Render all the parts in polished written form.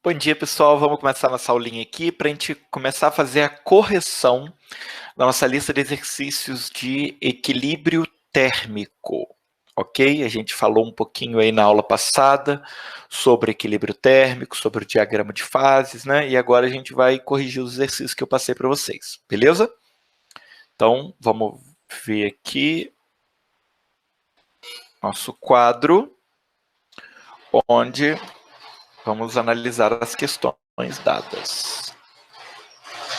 Bom dia, pessoal. Vamos começar nossa aulinha aqui para a gente começar a fazer a correção da nossa lista de exercícios de equilíbrio térmico, ok? A gente falou um pouquinho aí na aula passada sobre equilíbrio térmico, sobre o diagrama de fases, né? E agora a gente vai corrigir os exercícios que eu passei para vocês, beleza? Então, vamos ver aqui nosso quadro, onde vamos analisar as questões dadas.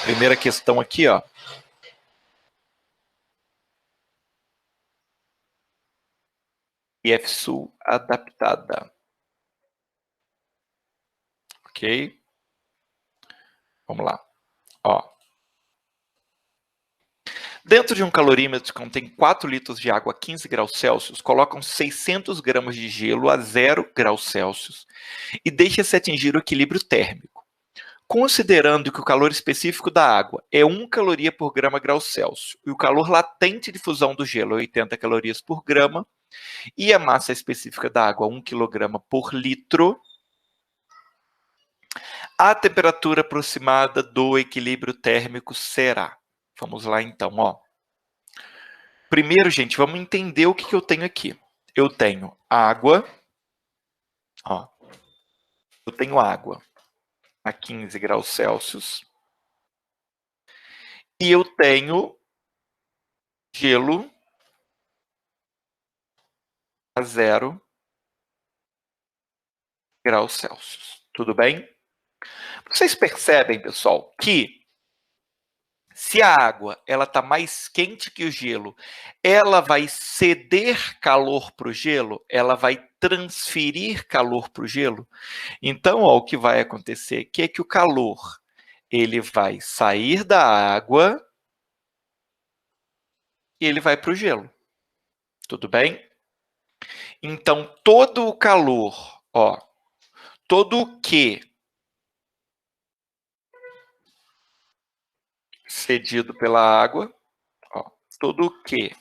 Primeira questão aqui, ó. IFSU adaptada. Ok? Vamos lá. Ó. Dentro de um calorímetro que contém 4 litros de água a 15 graus Celsius, colocam 600 gramas de gelo a 0 graus Celsius e deixa-se atingir o equilíbrio térmico. Considerando que o calor específico da água é 1 caloria por grama grau Celsius e o calor latente de fusão do gelo é 80 calorias por grama e a massa específica da água 1 kg por litro, a temperatura aproximada do equilíbrio térmico será. Vamos lá então, ó. Primeiro, gente, vamos entender o que eu tenho aqui. Eu tenho água, ó. Eu tenho água a 15 graus Celsius. E eu tenho gelo a 0 graus Celsius. Tudo bem? Vocês percebem, pessoal, que se a água está mais quente que o gelo, ela vai ceder calor para o gelo? Ela vai transferir calor para o gelo? Então, ó, o que vai acontecer aqui é que o calor ele vai sair da água e ele vai para o gelo. Tudo bem? Então, todo o calor, ó, todo o Q cedido pela água, ó, todo o Q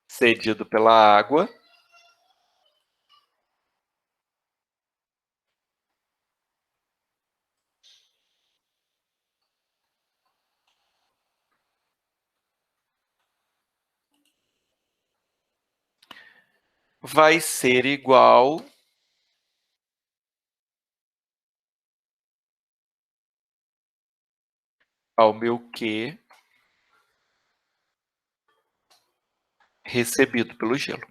cedido pela água vai ser igual ao meu Q recebido pelo gelo.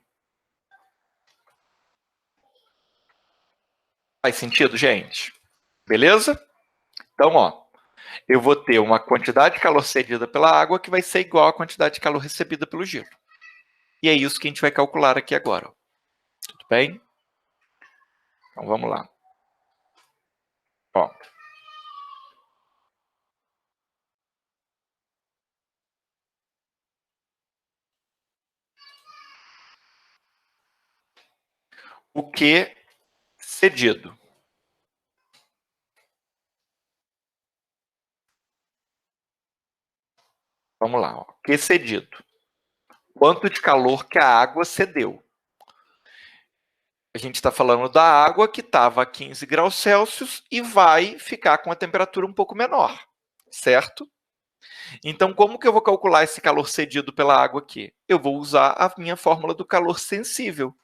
Faz sentido, gente? Beleza? Então, ó, eu vou ter uma quantidade de calor cedida pela água que vai ser igual à quantidade de calor recebida pelo gelo. E é isso que a gente vai calcular aqui agora. Ó. Tudo bem? Então, vamos lá. Ó. O Q cedido. Vamos lá. Ó. Q cedido. Quanto de calor que a água cedeu? A gente está falando da água que estava a 15 graus Celsius e vai ficar com a temperatura um pouco menor, certo? Então, como que eu vou calcular esse calor cedido pela água aqui? Eu vou usar a minha fórmula do calor sensível,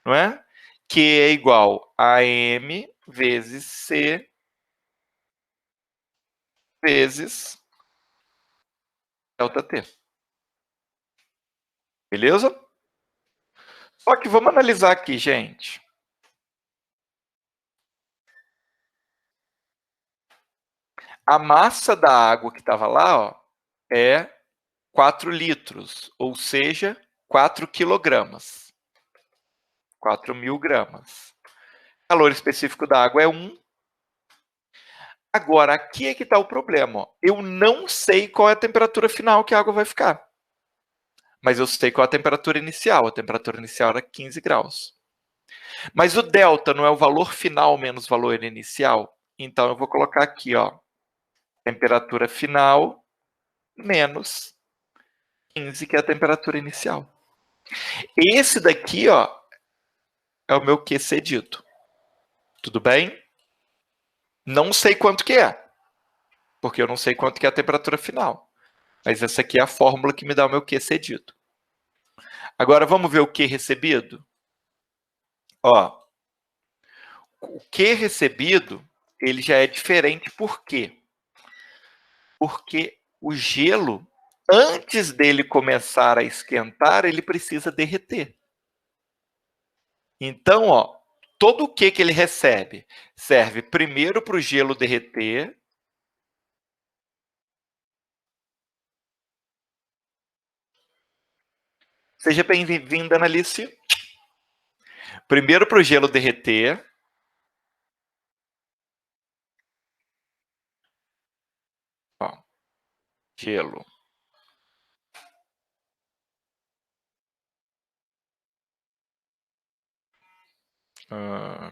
não é? Que é igual a M vezes C vezes ΔT. Beleza? Só que vamos analisar aqui, gente. A massa da água que estava lá, ó, é 4 litros, ou seja, 4 quilogramas. 4.000 gramas. O calor específico da água é 1. Agora, aqui é que está o problema. Ó. Eu não sei qual é a temperatura final que a água vai ficar. Mas eu sei qual é a temperatura inicial. A temperatura inicial era 15 graus. Mas o delta não é o valor final menos o valor inicial? Então, eu vou colocar aqui, ó, temperatura final menos 15, que é a temperatura inicial. Esse daqui, ó, é o meu Q cedido. Tudo bem? Não sei quanto que é, porque eu não sei quanto que é a temperatura final. Mas essa aqui é a fórmula que me dá o meu Q cedido. Agora, vamos ver o Q recebido? Ó, o Q recebido, ele já é diferente. Por quê? Porque o gelo, antes dele começar a esquentar, ele precisa derreter. Então, ó, todo o que ele recebe serve primeiro para o gelo derreter. Seja bem-vinda, Analice. Primeiro para o gelo derreter. Ó, gelo.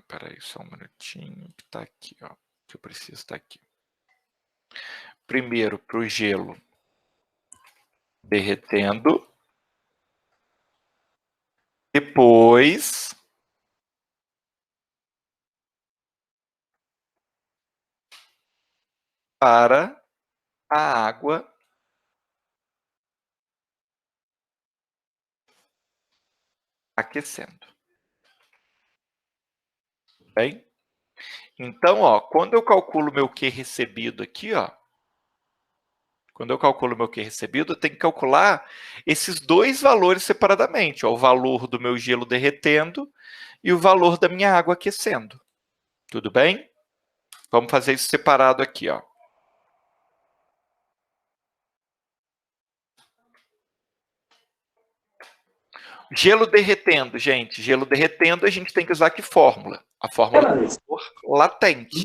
Peraí, só um minutinho, que tá aqui, ó. Que eu preciso estar aqui. Primeiro para o gelo derretendo. Depois para a água aquecendo. Bem? Então, ó, quando eu calculo meu Q recebido aqui, ó, quando eu calculo meu Q recebido, eu tenho que calcular esses dois valores separadamente, ó, o valor do meu gelo derretendo e o valor da minha água aquecendo. Tudo bem? Vamos fazer isso separado aqui, ó. Gelo derretendo, gente. Gelo derretendo, a gente tem que usar que fórmula? A fórmula do calor latente,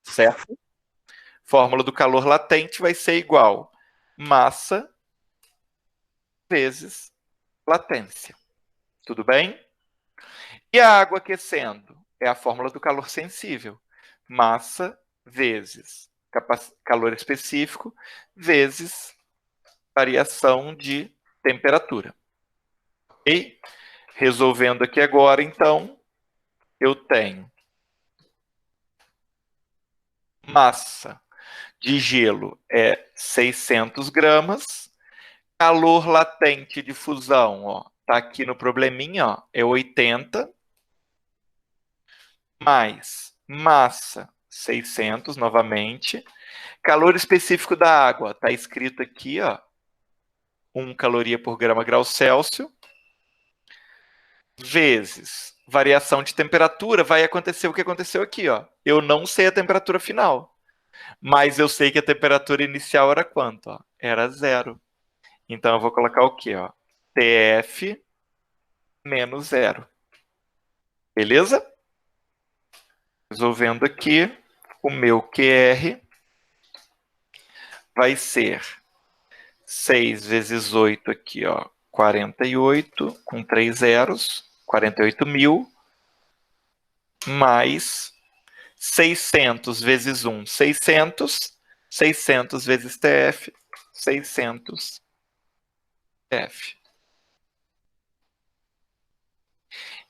certo? Fórmula do calor latente vai ser igual massa vezes latência. Tudo bem? E a água aquecendo? É a fórmula do calor sensível. Massa vezes calor específico vezes variação de temperatura. Ok? Resolvendo aqui agora, então, eu tenho massa de gelo é 600 gramas, calor latente de fusão, ó, tá aqui no probleminha, ó, é 80, mais massa 600 novamente, calor específico da água, está escrito aqui, ó, 1 caloria por grama grau Celsius, vezes variação de temperatura, vai acontecer o que aconteceu aqui, ó. Eu não sei a temperatura final, mas eu sei que a temperatura inicial era quanto? Ó? Era 0. Então eu vou colocar o quê? Ó? TF menos 0. Beleza? Resolvendo aqui, o meu QR vai ser 6 vezes 8 aqui, ó, 48, com 3 zeros, 48.000, mais 600 vezes 1, 600, 600 vezes TF, 600 TF.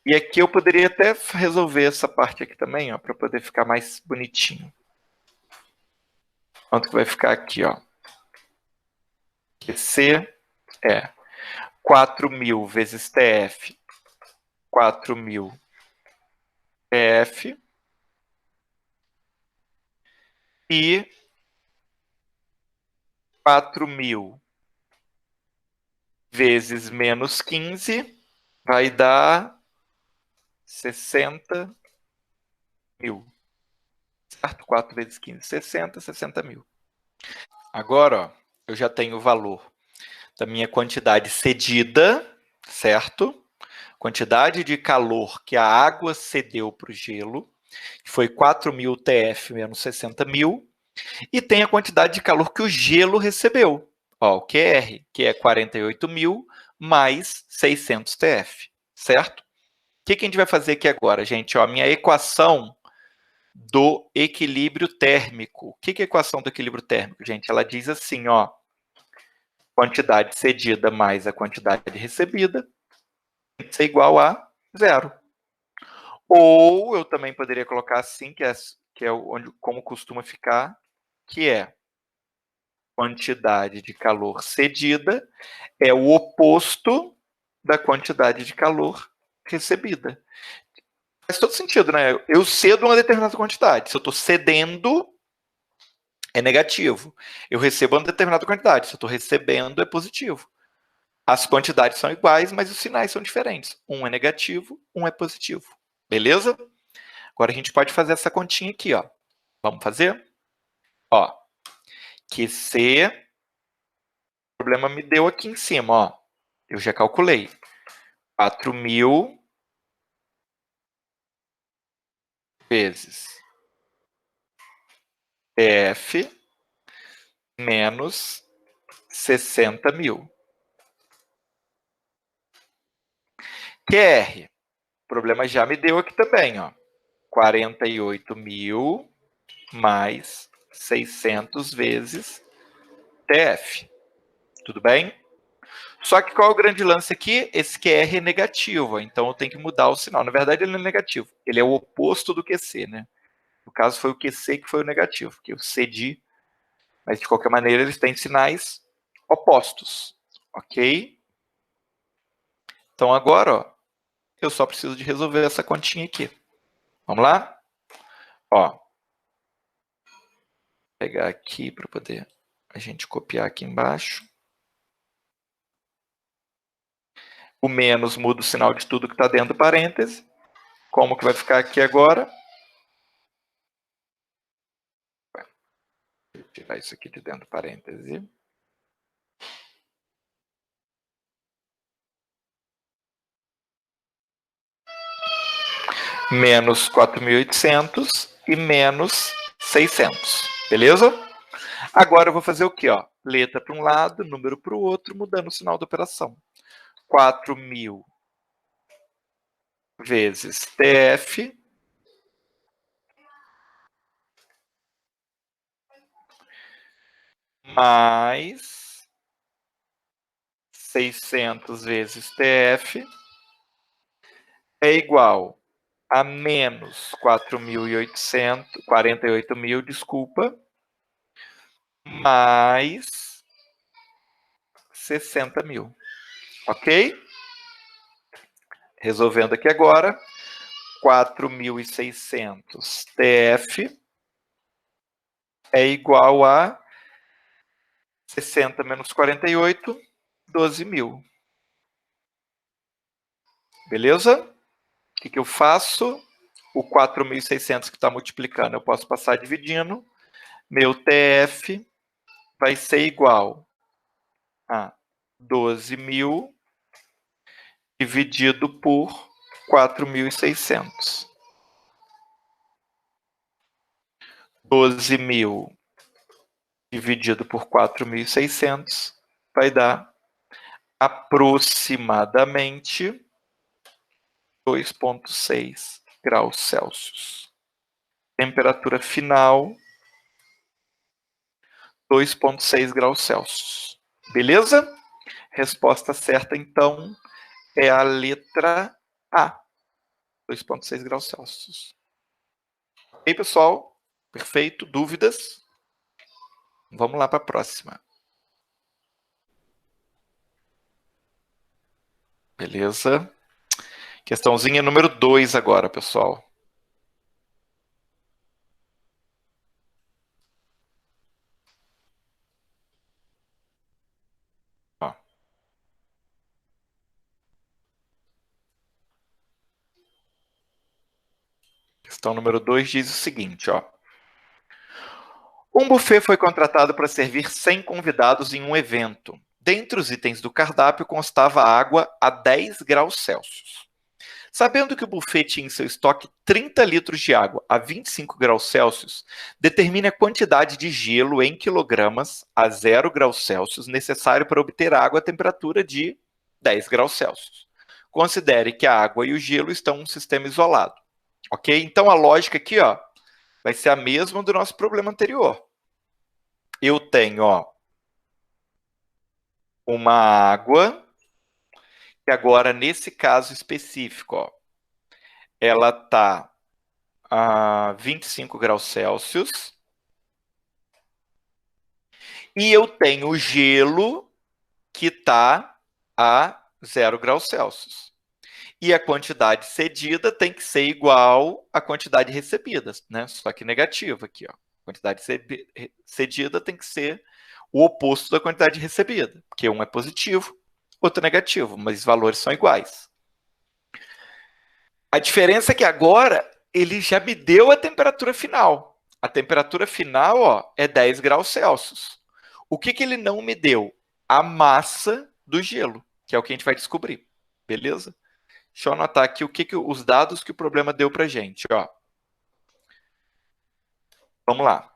E aqui eu poderia até resolver essa parte aqui também, ó, para poder ficar mais bonitinho. Quanto que vai ficar aqui, ó? QC é 4.000 vezes TF, 4.000 TF, e 4.000 vezes menos 15 vai dar 60.000. Certo? 4 vezes 15, 60.000. Agora, ó, eu já tenho o valor da minha quantidade cedida, certo? Quantidade de calor que a água cedeu para o gelo, que foi 4.000 TF menos 60.000, e tem a quantidade de calor que o gelo recebeu, ó, o QR, que é 48.000 mais 600 TF, certo? O que a gente vai fazer aqui agora, gente? Ó, minha equação do equilíbrio térmico. O que é a equação do equilíbrio térmico, gente? Ela diz assim, ó, quantidade cedida mais a quantidade recebida tem que ser igual a 0. Ou eu também poderia colocar assim, que é onde, como costuma ficar, que é quantidade de calor cedida é o oposto da quantidade de calor recebida. Faz todo sentido, né? Eu cedo uma determinada quantidade. Se eu estou cedendo, é negativo. Eu recebo uma determinada quantidade. Se eu estou recebendo, é positivo. As quantidades são iguais, mas os sinais são diferentes. Um é negativo, um é positivo. Beleza? Agora a gente pode fazer essa continha aqui, ó. Vamos fazer? Ó, QC, o problema me deu aqui em cima, ó. Eu já calculei. 4.000 vezes TF menos 60.000. QR, o problema já me deu aqui também, ó. 48.000 mais 600 vezes TF. Tudo bem? Só que qual é o grande lance aqui? Esse QR é negativo, então eu tenho que mudar o sinal. Na verdade, ele não é negativo. Ele é o oposto do QC, né? No caso, foi o QC que foi o negativo, que eu cedi. Mas, de qualquer maneira, eles têm sinais opostos. Ok? Então, agora, ó, eu só preciso de resolver essa continha aqui. Vamos lá? Ó, vou pegar aqui para poder a gente copiar aqui embaixo. O menos muda o sinal de tudo que está dentro do parêntese. Como que vai ficar aqui agora? Vou tirar isso aqui de dentro do parêntese. Menos 4.800 e menos 600. Beleza? Agora eu vou fazer o quê? Ó? Letra para um lado, número para o outro, mudando o sinal da operação. 4.000 vezes TF mais 600 vezes TF é igual a menos 4.800, 48.000, desculpa, mais 60.000. Ok? Resolvendo aqui agora, 4.600 TF é igual a 60 menos 48, 12.000. Beleza? O que eu faço? O 4.600 que está multiplicando, eu posso passar dividindo. Meu TF vai ser igual a 12.000 dividido por 4.600. 12.000 dividido por 4.600 vai dar aproximadamente 2,6 graus Celsius. Temperatura final, 2,6 graus Celsius. Beleza? Resposta certa, então, é a letra A, 2,6 graus Celsius. Ok, pessoal? Perfeito? Dúvidas? Vamos lá para a próxima. Beleza? Questãozinha número 2 agora, pessoal. Ó. Questão número 2 diz o seguinte, ó. Um buffet foi contratado para servir 100 convidados em um evento. Dentre os itens do cardápio constava água a 10 graus Celsius. Sabendo que o buffet tinha em seu estoque 30 litros de água a 25 graus Celsius, determine a quantidade de gelo em quilogramas a 0 graus Celsius necessário para obter água a temperatura de 10 graus Celsius. Considere que a água e o gelo estão em um sistema isolado. Ok? Então a lógica aqui, ó, vai ser a mesma do nosso problema anterior. Eu tenho, ó, uma água, que agora, nesse caso específico, ó, ela está a 25 graus Celsius. E eu tenho o gelo que está a 0 graus Celsius. E a quantidade cedida tem que ser igual à quantidade recebida, né? Só que negativa aqui, ó. A quantidade cedida tem que ser o oposto da quantidade recebida, porque um é positivo, outro é negativo, mas os valores são iguais. A diferença é que agora ele já me deu a temperatura final. A temperatura final, ó, é 10 graus Celsius. O que ele não me deu? A massa do gelo, que é o que a gente vai descobrir. Beleza? Deixa eu anotar aqui os dados que o problema deu para a gente. Ó. Vamos lá.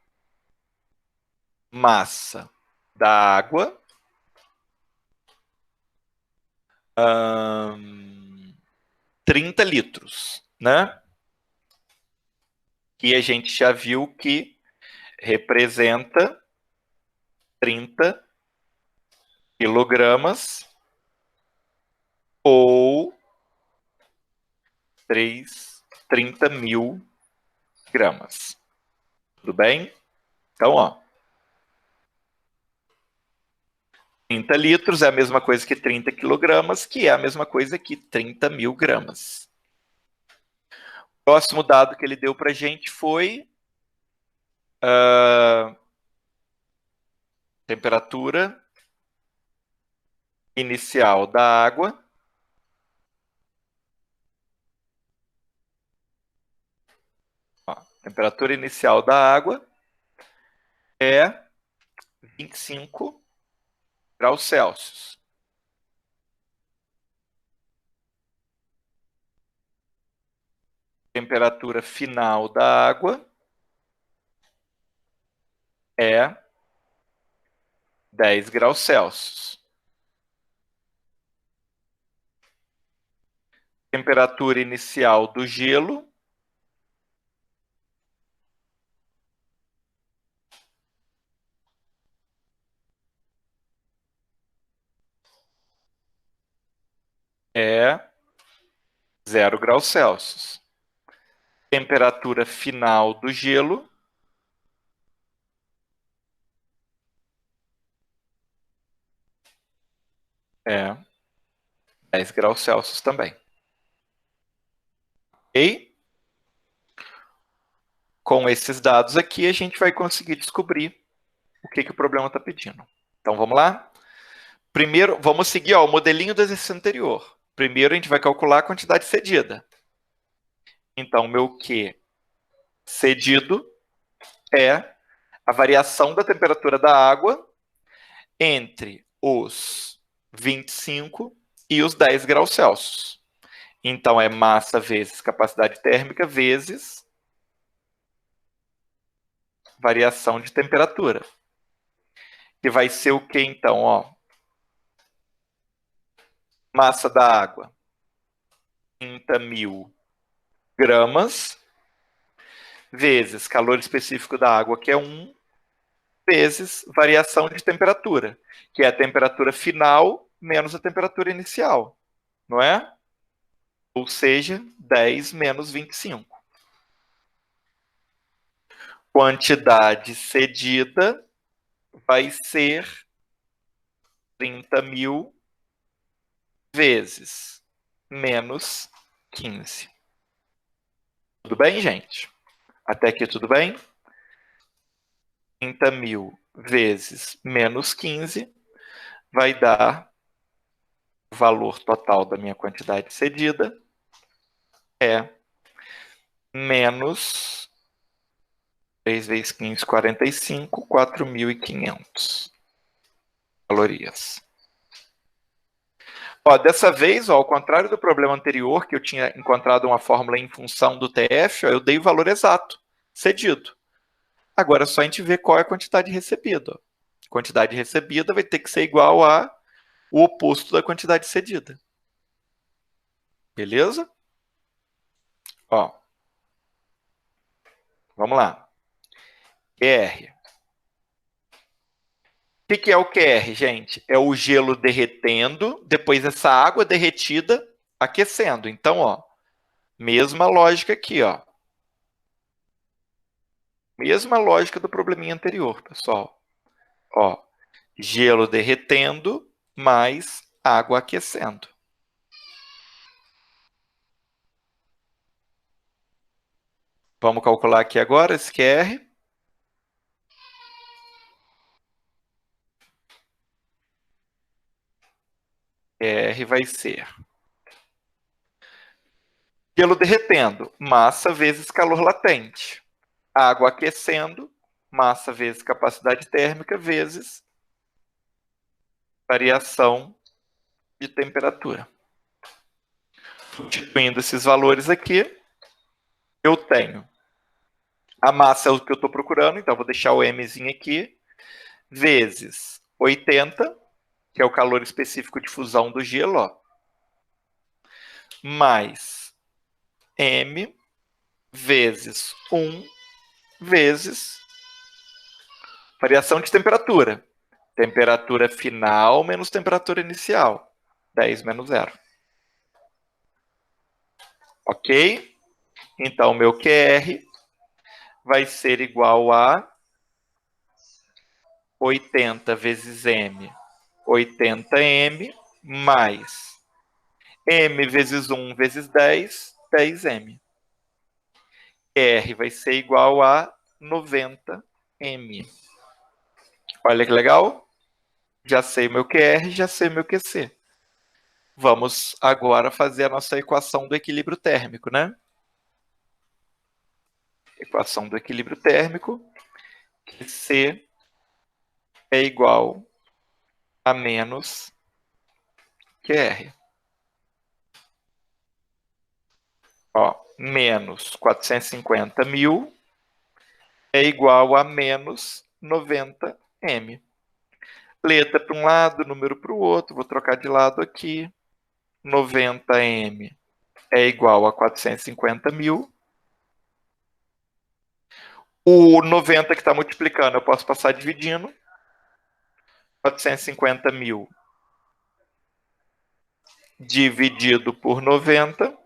Massa da água. 30 litros, né? Que a gente já viu que representa 30 quilogramas ou 30 mil gramas. Tudo bem? Então, ó. 30 litros é a mesma coisa que 30 quilogramas, que é a mesma coisa que 30 mil gramas. O próximo dado que ele deu para a gente foi temperatura inicial da água. Ó, temperatura inicial da água é 25 graus Celsius. Temperatura final da água é 10 graus Celsius. Temperatura inicial do gelo é 0 graus Celsius. Temperatura final do gelo é 10 graus Celsius também. Ok? Com esses dados aqui, a gente vai conseguir descobrir o que o problema está pedindo. Então, vamos lá? Primeiro, vamos seguir ó, o modelinho do exercício anterior. Primeiro, a gente vai calcular a quantidade cedida. Então, meu Q cedido é a variação da temperatura da água entre os 25 e os 10 graus Celsius. Então, é massa vezes capacidade térmica vezes variação de temperatura. Que vai ser o que, então? Ó? Massa da água, 30 mil gramas, vezes calor específico da água, que é 1, vezes variação de temperatura, que é a temperatura final menos a temperatura inicial, não é? Ou seja, 10 menos 25. Quantidade cedida vai ser 30 mil vezes menos 15. Tudo bem, gente? Até aqui tudo bem? 30 mil vezes menos 15 vai dar o valor total da minha quantidade cedida é menos 3 vezes 15, 45, 4.500 calorias. Ó, dessa vez, ó, ao contrário do problema anterior, que eu tinha encontrado uma fórmula em função do TF, ó, eu dei o valor exato, cedido. Agora é só a gente ver qual é a quantidade recebida. Ó. Quantidade recebida vai ter que ser igual a o oposto da quantidade cedida. Beleza? Ó. Vamos lá. QR. O que é o QR, gente? É o gelo derretendo, depois essa água derretida aquecendo. Então, ó, Mesma lógica aqui, ó. Mesma lógica do probleminha anterior, pessoal. Ó, gelo derretendo mais água aquecendo. Vamos calcular aqui agora esse QR. R vai ser gelo derretendo, massa vezes calor latente. Água aquecendo, massa vezes capacidade térmica, vezes variação de temperatura. Substituindo esses valores aqui, eu tenho a massa é o que eu estou procurando, então vou deixar o Mzinho aqui, vezes 80, que é o calor específico de fusão do gelo, ó, mais M vezes 1 vezes variação de temperatura. Temperatura final menos temperatura inicial. 10 menos 0. Ok? Então, meu QR vai ser igual a 80 vezes M, 80M, mais M vezes 1 vezes 10, 10M. R vai ser igual a 90M. Olha que legal. Já sei meu QR, já sei meu QC. Vamos agora fazer a nossa equação do equilíbrio térmico, né? Equação do equilíbrio térmico, que C é igual a menos QR. Ó, menos 450.000 é igual a menos 90M. Letra para um lado, número para o outro, vou trocar de lado aqui. 90M é igual a 450.000. O 90 que está multiplicando, eu posso passar dividindo. 450.000 dividido por 90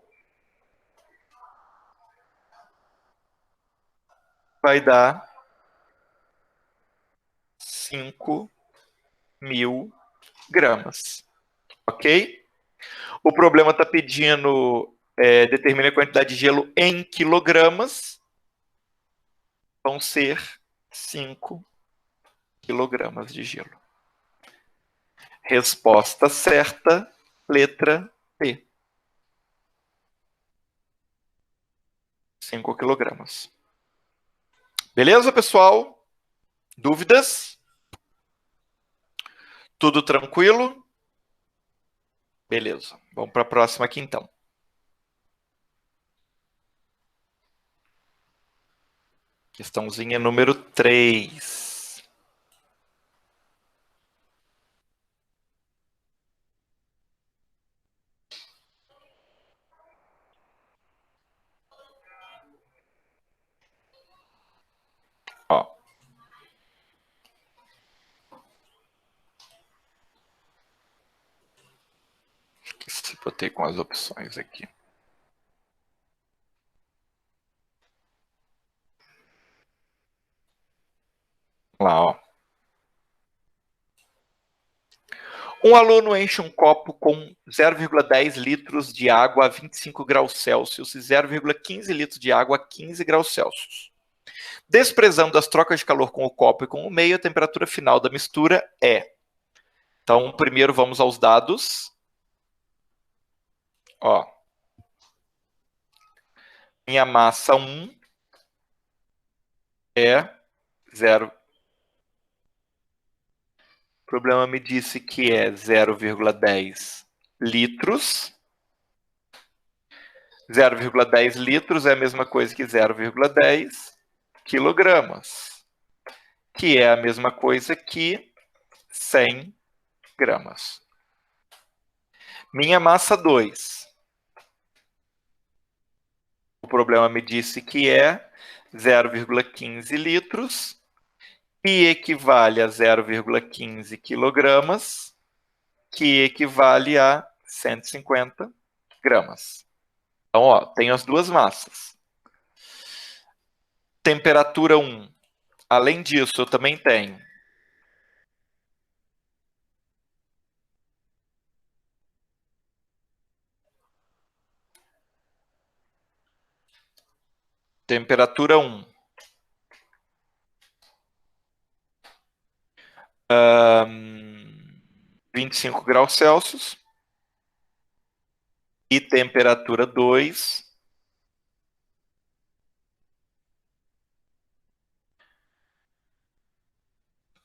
vai dar 5.000 gramas. Ok? O problema está pedindo determine a quantidade de gelo em quilogramas. Vão ser 5 quilogramas de gelo. Resposta certa, letra B. 5 quilogramas. Beleza, pessoal? Dúvidas? Tudo tranquilo? Beleza. Vamos para a próxima aqui, então. Questãozinha número 3. Ó. Esqueci, botei com as opções aqui. Lá, ó. Um aluno enche um copo com 0,10 litros de água a 25 graus Celsius e 0,15 litros de água a 15 graus Celsius. Desprezando as trocas de calor com o copo e com o meio, a temperatura final da mistura é. Então, primeiro vamos aos dados. Ó. Minha massa 1 é 0. O problema me disse que é 0,10 litros. 0,10 litros é a mesma coisa que 0,10 quilogramas, que é a mesma coisa que 100 gramas. Minha massa 2. O problema me disse que é 0,15 litros, que equivale a 0,15 quilogramas, que equivale a 150 gramas. Então, ó, tenho as duas massas. Temperatura 1. Além disso, eu também tenho temperatura 1. 25 graus Celsius. E temperatura 2.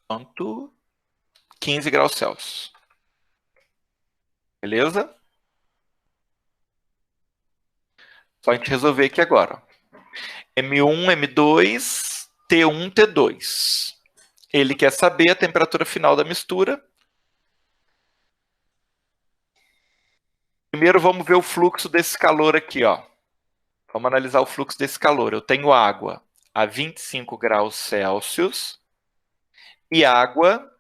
Quanto? 15 graus Celsius. Beleza? Só a gente resolver aqui agora. M1, M2, T1, T2. Ele quer saber a temperatura final da mistura. Primeiro vamos ver o fluxo desse calor aqui, ó. Vamos analisar o fluxo desse calor. Eu tenho água a 25 graus Celsius e água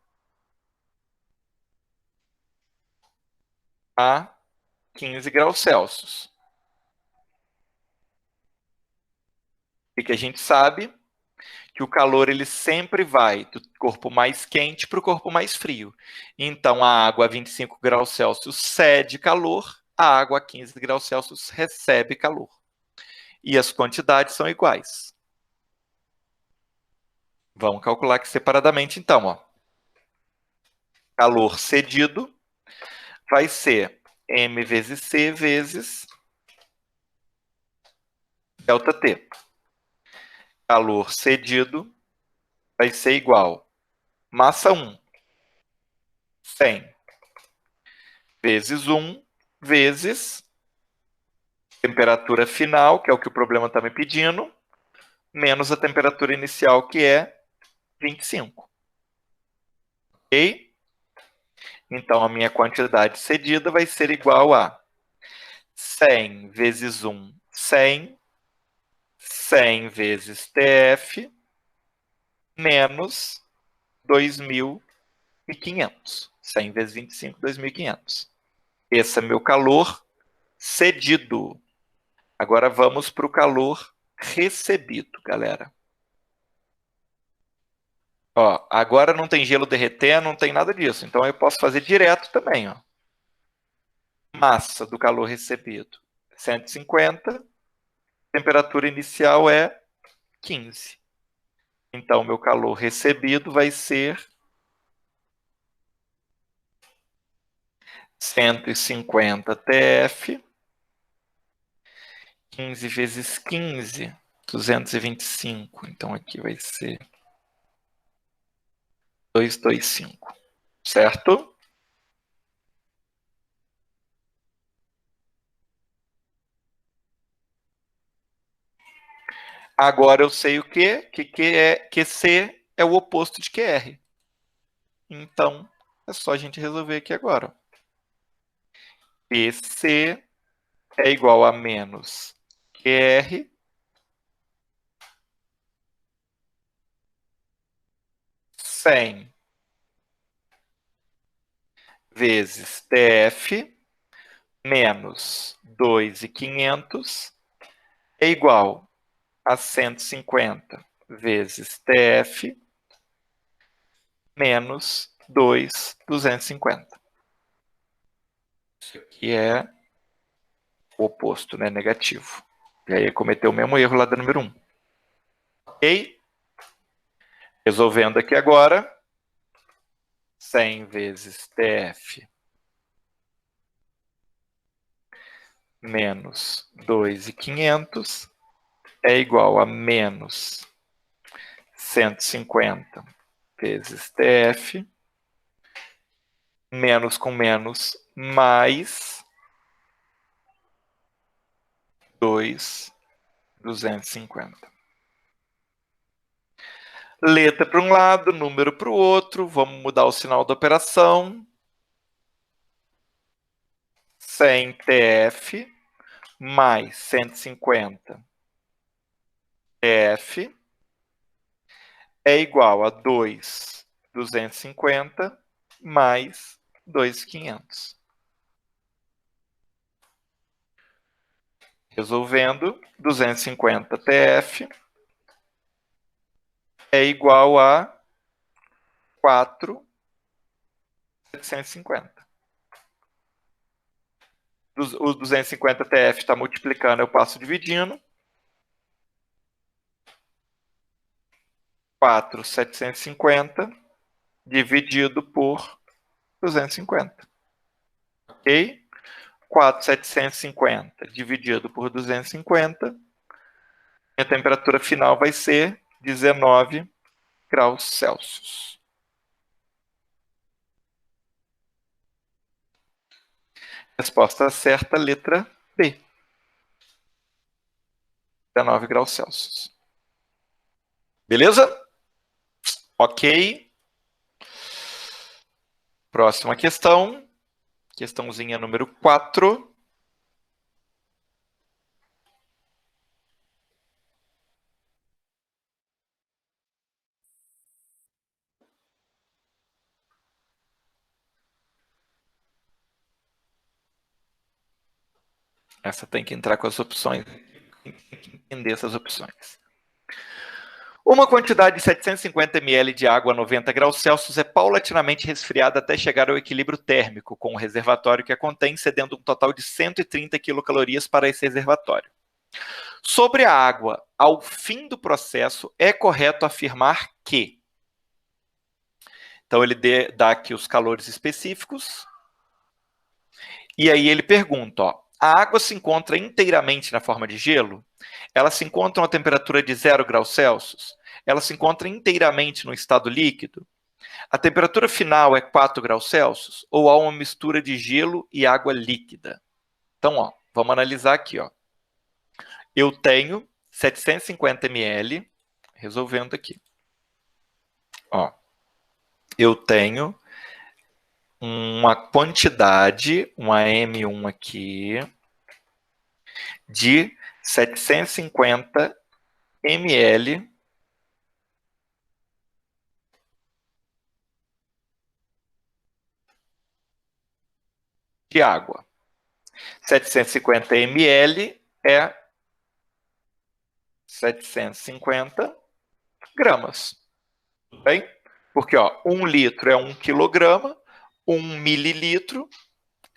a 15 graus Celsius. O que a gente sabe? Que o calor ele sempre vai do corpo mais quente para o corpo mais frio. Então, a água a 25 graus Celsius cede calor, a água a 15 graus Celsius recebe calor. E as quantidades são iguais. Vamos calcular aqui separadamente, então. Ó. Calor cedido vai ser M vezes C vezes ΔT. Calor cedido vai ser igual massa 1, 100, vezes 1, vezes temperatura final, que é o que o problema está me pedindo, menos a temperatura inicial, que é 25. Ok? Então, a minha quantidade cedida vai ser igual a 100 vezes 1, 100, 100 vezes TF, menos 2.500. 100 vezes 25, 2.500. Esse é meu calor cedido. Agora vamos para o calor recebido, galera. Ó, agora não tem gelo derretendo, não tem nada disso. Então eu posso fazer direto também. Ó. Massa do calor recebido, 150. Temperatura inicial é 15. Então, meu calor recebido vai ser 150 TF. 15 vezes 15, 225. Então, aqui vai ser 225. Certo? Agora eu sei o quê? Que C é o oposto de QR. Então, é só a gente resolver aqui agora. PC é igual a menos QR 100 vezes TF menos 2.500 é igual a 150 vezes TF menos 2.250. Isso aqui é o oposto, né? Negativo. E aí cometeu o mesmo erro lá da número 1. Ok? Resolvendo aqui agora. 100 vezes TF menos 2.500 é igual a menos 150 vezes TF, menos com menos, mais 2.250. Letra para um lado, número para o outro. Vamos mudar o sinal da operação. 100 TF mais 150 TF é igual a 2.250 mais 2.500. Resolvendo, 250 TF é igual a 4,750. O 250 TF está multiplicando, eu passo dividindo. 4,750 dividido por 250. Ok? 4,750 dividido por 250. A temperatura final vai ser 19 graus Celsius. Resposta certa, letra B. 19 graus Celsius. Beleza? Ok. Próxima questão. Questãozinha número 4. Essa tem que entrar com as opções. Tem que entender essas opções. Uma quantidade de 750 ml de água a 90 graus Celsius é paulatinamente resfriada até chegar ao equilíbrio térmico com o reservatório que a contém, cedendo um total de 130 quilocalorias para esse reservatório. Sobre a água, ao fim do processo, é correto afirmar que... Então, ele dá aqui os calores específicos. E aí ele pergunta, ó, a água se encontra inteiramente na forma de gelo? Ela se encontra a uma temperatura de 0 graus Celsius? Ela se encontra inteiramente no estado líquido? A temperatura final é 4 graus Celsius? Ou há uma mistura de gelo e água líquida? Então, ó, vamos analisar aqui. Ó. Eu tenho 750 ml, resolvendo aqui. Ó, eu tenho uma quantidade, uma M1 aqui, de 750 ml de água. 750 ml é 750 gramas. Tudo bem? Porque ó, 1 litro é 1 quilograma, 1 mililitro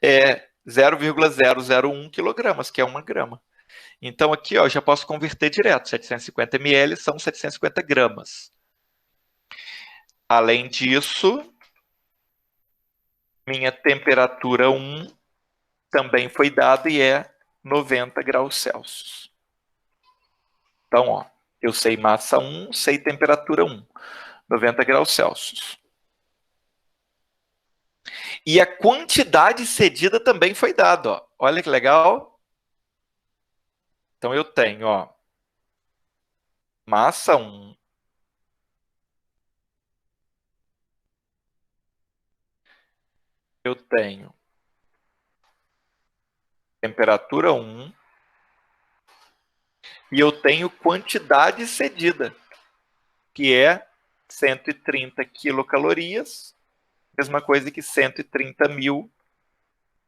é 0,001 quilogramas, que é 1 grama. Então aqui ó, eu já posso converter direto. 750 ml são 750 gramas. Além disso, minha temperatura 1 também foi dada e é 90 graus Celsius. Então, ó, eu sei massa 1, sei temperatura 1, 90 graus Celsius. E a quantidade cedida também foi dada, ó. Olha que legal. Então, eu tenho, ó, massa 1, eu tenho temperatura 1 e eu tenho quantidade cedida, que é 130 quilocalorias, mesma coisa que 130 mil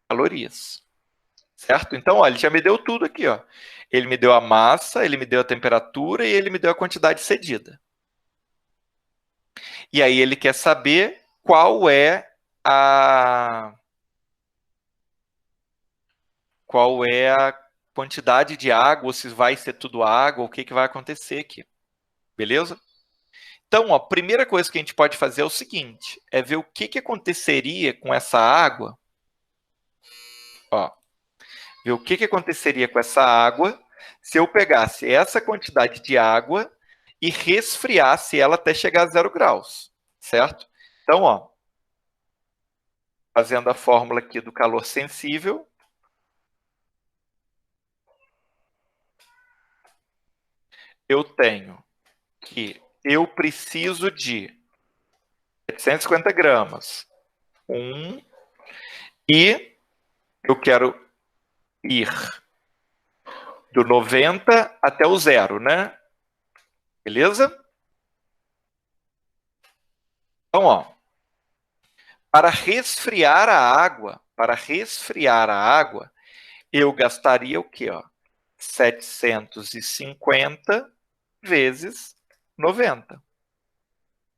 calorias. Certo? Então, olha, ele já me deu tudo aqui, ó. Ele me deu a massa, ele me deu a temperatura e ele me deu a quantidade cedida. E aí ele quer saber qual é a quantidade de água, ou se vai ser tudo água, o que vai acontecer aqui. Beleza? Então, ó, a primeira coisa que a gente pode fazer é o seguinte, é ver o que aconteceria com essa água. Ó, ver o que aconteceria com essa água se eu pegasse essa quantidade de água e resfriasse ela até chegar a 0 graus, certo? Então, ó, fazendo a fórmula aqui do calor sensível, eu tenho que eu preciso de 750 gramas, e eu quero ir do 90 até o 0, né? Beleza? Então, ó, para resfriar a água, eu gastaria o quê? Ó? 750 vezes 90.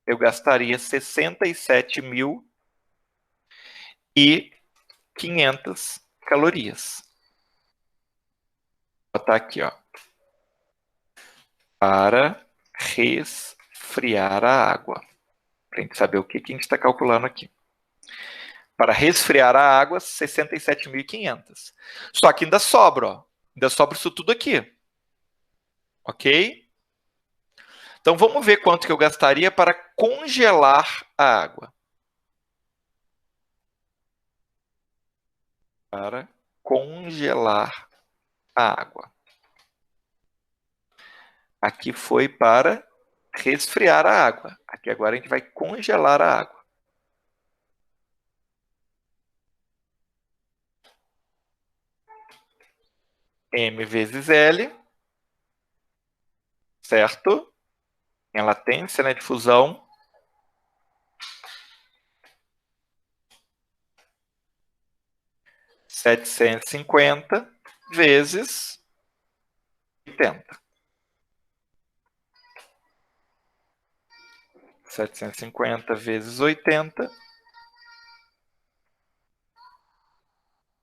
Eu gastaria 67.500 calorias. Vou botar aqui, ó. Para resfriar a água. Para a gente saber o que a gente está calculando aqui. Para resfriar a água, 67.500. Só que ainda sobra, ó. Ainda sobra isso tudo aqui. Ok? Então, vamos ver quanto que eu gastaria para congelar a água. Para congelar a água. Aqui foi para resfriar a água. Aqui agora a gente vai congelar a água. M vezes L, certo? Em latência, né, de fusão. ,750 vezes 80. 750 vezes 80,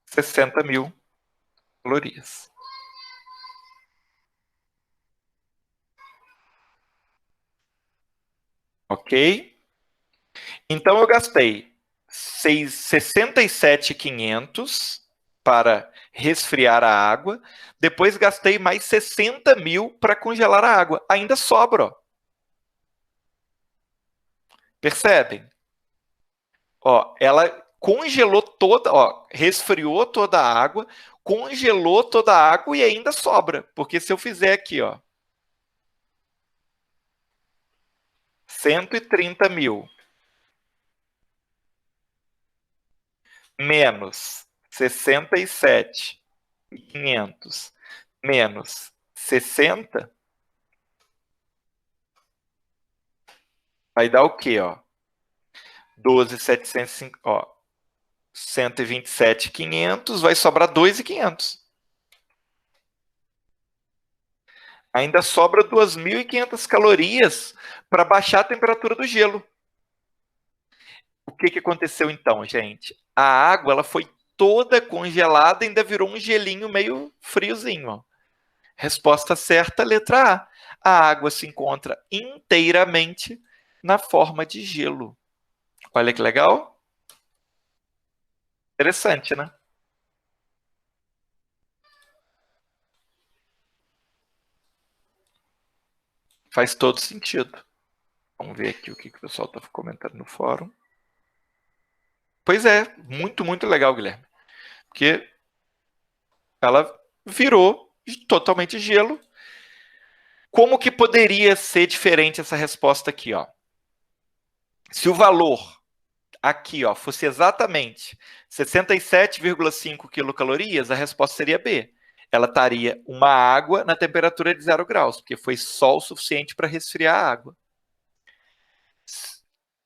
60.000 calorias. Ok? Então, eu gastei 67.500 para resfriar a água. Depois, gastei mais 60.000 para congelar a água. Ainda sobra, ó. Percebem? Ó, ela congelou toda, ó, resfriou toda a água, congelou toda a água e ainda sobra. Porque se eu fizer aqui, ó, 130.000 menos 67.500 menos 60, vai dar o quê, ó? 12.705, ó, 127.500, vai sobrar 2.500. Ainda sobra 2.500 calorias para baixar a temperatura do gelo. O que aconteceu então, gente? A água ela foi toda congelada e ainda virou um gelinho meio friozinho. Ó. Resposta certa, letra A. A água se encontra inteiramente na forma de gelo. Olha que legal. Interessante, né? Faz todo sentido. Vamos ver aqui o que o pessoal está comentando no fórum. Pois é, muito, muito legal, Guilherme. Porque ela virou totalmente gelo. Como que poderia ser diferente essa resposta aqui, ó? Se o valor aqui, ó, fosse exatamente 67,5 quilocalorias, a resposta seria B. Ela estaria uma água na temperatura de 0 graus, porque foi só o suficiente para resfriar a água.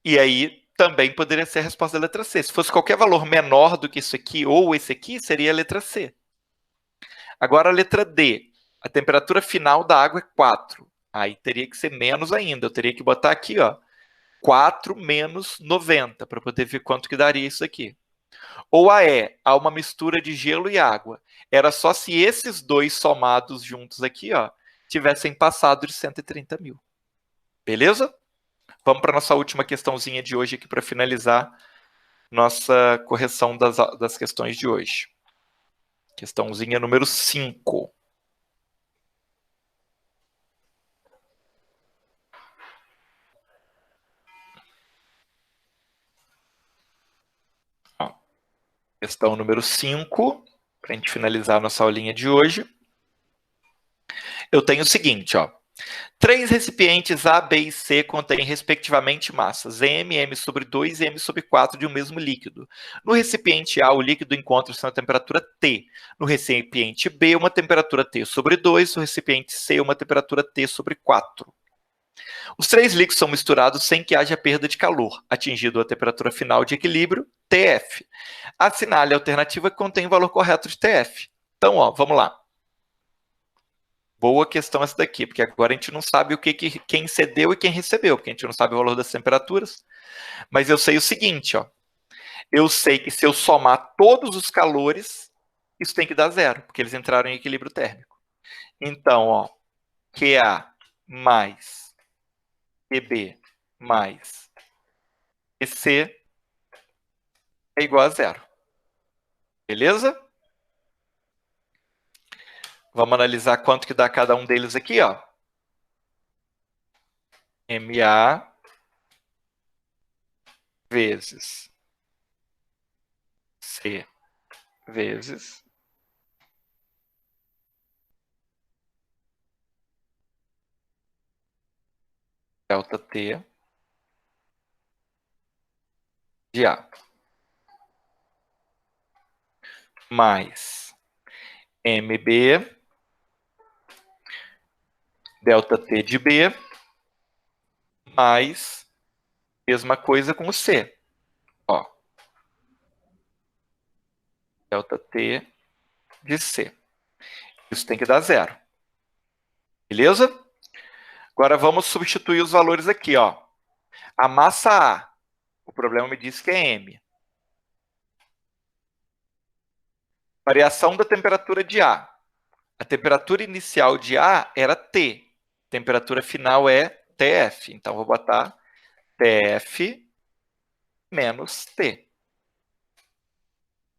E aí também poderia ser a resposta da letra C. Se fosse qualquer valor menor do que isso aqui ou esse aqui, seria a letra C. Agora a letra D. A temperatura final da água é 4. Aí teria que ser menos ainda. Eu teria que botar aqui, ó, 4 menos 90, para poder ver quanto que daria isso aqui. Ou a E, há uma mistura de gelo e água. Era só se esses dois somados juntos aqui, ó, tivessem passado de 130.000. Beleza? Vamos para a nossa última questãozinha de hoje aqui para finalizar nossa correção das questões de hoje. Questãozinha número 5. Questão número 5, para a gente finalizar a nossa aulinha de hoje. Eu tenho o seguinte, ó. 3 recipientes A, B e C contêm, respectivamente, massas m, m sobre 2 e m sobre 4 de um mesmo líquido. No recipiente A, o líquido encontra-se na temperatura T. No recipiente B, uma temperatura T sobre 2. No recipiente C, uma temperatura T sobre 4. Os 3 líquidos são misturados sem que haja perda de calor, atingindo a temperatura final de equilíbrio, TF. Assinale a alternativa que contém o valor correto de TF. Então, ó, vamos lá. Boa questão essa daqui, porque agora a gente não sabe o que quem cedeu e quem recebeu, porque a gente não sabe o valor das temperaturas. Mas eu sei o seguinte, ó. Eu sei que se eu somar todos os calores, isso tem que dar zero, porque eles entraram em equilíbrio térmico. Então, ó, QA mais QB mais QC é igual a zero. Beleza? Vamos analisar quanto que dá cada um deles aqui, ó. MA vezes C vezes delta T de A. Mais MB delta T de B mais mesma coisa com o C. Ó, delta T de C. Isso tem que dar zero. Beleza? Agora vamos substituir os valores aqui, ó. A massa A, o problema me disse que é M. Variação da temperatura de A. A temperatura inicial de A era T. A temperatura final é TF. Então, vou botar TF menos T.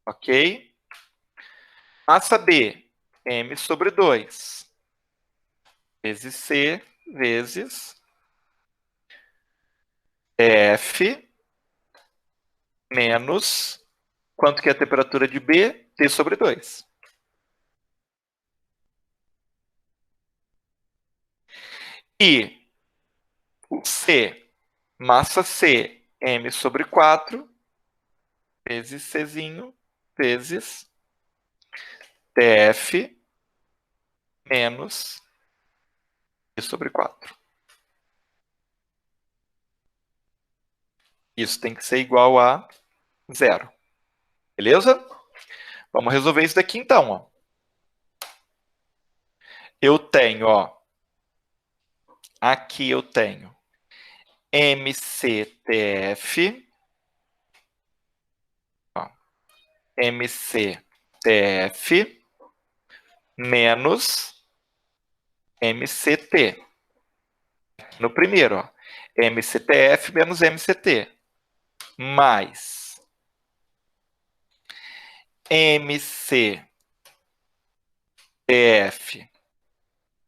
Ok? Massa B, M sobre 2. Vezes C, vezes TF menos... Quanto que é a temperatura de B? T sobre 2. E o C, massa C, M sobre 4, vezes Czinho, vezes TF menos T sobre 4. Isso tem que ser igual a zero. Beleza? Vamos resolver isso daqui então, ó. Eu tenho, ó. Aqui eu tenho MCTF. Ó, MCTF menos MCT. No primeiro, ó. MCTF menos MCT. Mais MCTF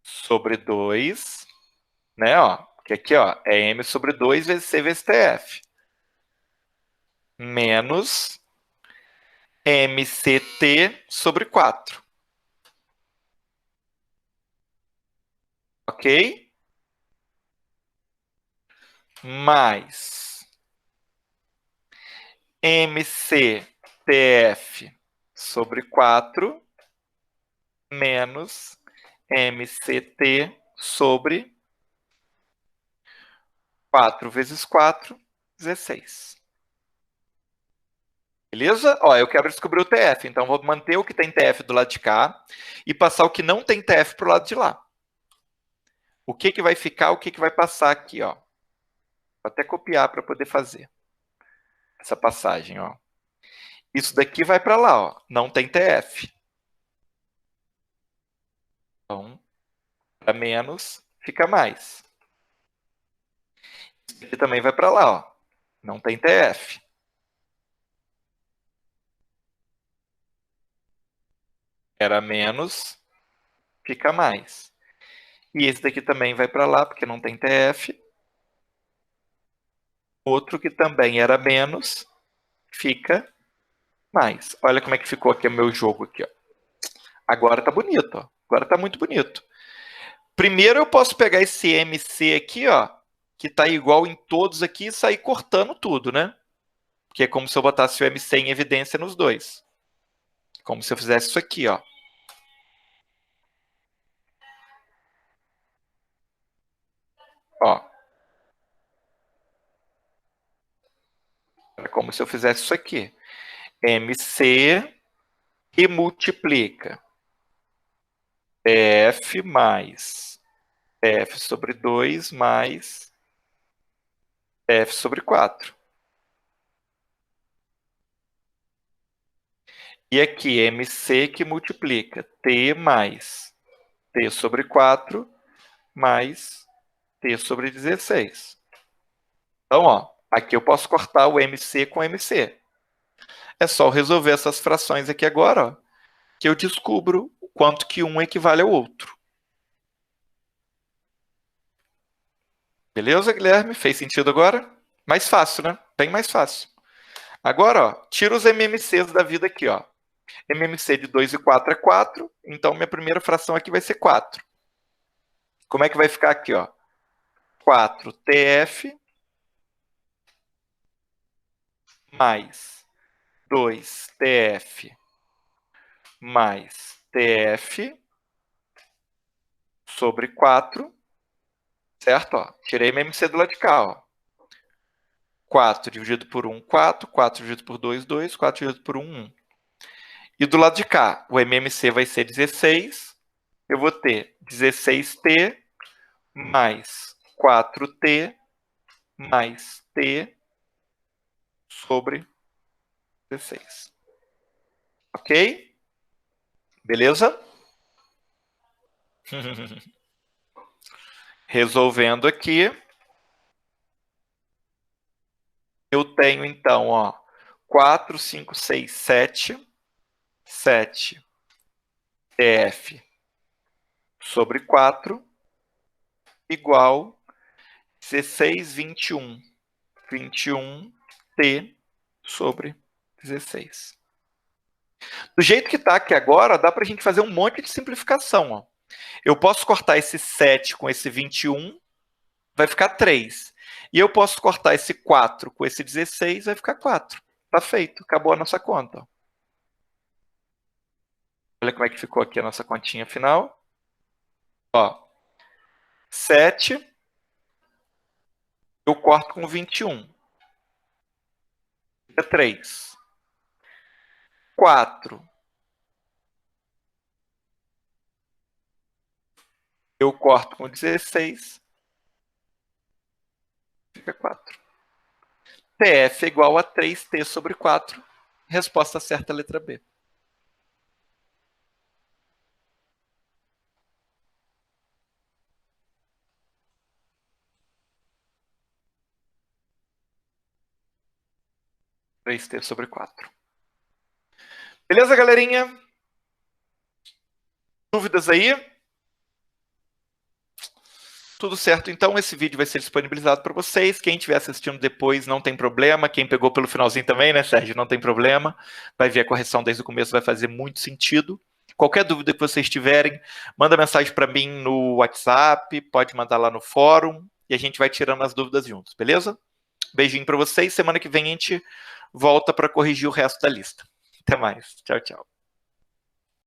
sobre 2, né, ó, que aqui, ó, é M sobre 2 vezes C vezes TF, menos MCT sobre 4, ok? Mais MCTF sobre 4, menos MCT sobre 4 vezes 4, 16. Beleza? Ó, eu quero descobrir o TF, então vou manter o que tem TF do lado de cá e passar o que não tem TF para o lado de lá. O que, que vai ficar, o que, que vai passar aqui, ó. Vou até copiar para poder fazer essa passagem, ó. Isso daqui vai para lá, ó. Não tem TF. Então, para menos, fica mais. Isso aqui também vai para lá, ó. Não tem TF. Era menos, fica mais. E esse daqui também vai para lá, porque não tem TF. Outro que também era menos, fica mais. Olha como é que ficou aqui o meu jogo aqui, ó. Agora tá bonito, ó. Agora tá muito bonito. Primeiro eu posso pegar esse MC aqui, ó, que tá igual em todos aqui e sair cortando tudo, né? Que é como se eu botasse o MC em evidência nos dois. Como se eu fizesse isso aqui, ó. Ó. É como se eu fizesse isso aqui. MC e multiplica TF mais TF sobre 2 mais TF sobre 4. E aqui, MC que multiplica T mais T sobre 4 mais T sobre 16. Então, ó, aqui eu posso cortar o MC com MC. É só resolver essas frações aqui agora, ó, que eu descubro o quanto que um equivale ao outro. Beleza, Guilherme? Fez sentido agora? Mais fácil, né? Bem mais fácil. Agora, ó, tira os MMCs da vida aqui, ó. MMC de 2 e 4 é 4, então minha primeira fração aqui vai ser 4. Como é que vai ficar aqui, ó? 4TF mais 2TF mais TF sobre 4, certo? Ó, tirei MMC do lado de cá, ó. 4 dividido por 1, 4. 4 dividido por 2, 2. 4 dividido por 1, 1. E do lado de cá, o MMC vai ser 16. Eu vou ter 16T mais 4T mais T sobre 16. Ok? Beleza? Resolvendo aqui, eu tenho então, ó, 4, 5, 6, 7. 7 TF sobre 4 igual 16, 21. 21 T sobre 16. Do jeito que está aqui agora, dá para a gente fazer um monte de simplificação. Ó. Eu posso cortar esse 7 com esse 21, vai ficar 3. E eu posso cortar esse 4 com esse 16, vai ficar 4. Tá feito, acabou a nossa conta. Olha como é que ficou aqui a nossa continha final. Ó, 7 eu corto com 21. Fica 3. 4 eu corto com 16. Fica 4. TF é igual a 3T sobre 4. Resposta certa, letra B. T sobre 4. Beleza, galerinha? Dúvidas aí? Tudo certo, então esse vídeo vai ser disponibilizado para vocês. Quem estiver assistindo depois não tem problema. Quem pegou pelo finalzinho também, né, Sérgio? Não tem problema. Vai ver a correção desde o começo, vai fazer muito sentido. Qualquer dúvida que vocês tiverem, manda mensagem para mim no WhatsApp, pode mandar lá no fórum e a gente vai tirando as dúvidas juntos, beleza? Beijinho para vocês. Semana que vem a gente volta para corrigir o resto da lista. Até mais. Tchau, tchau.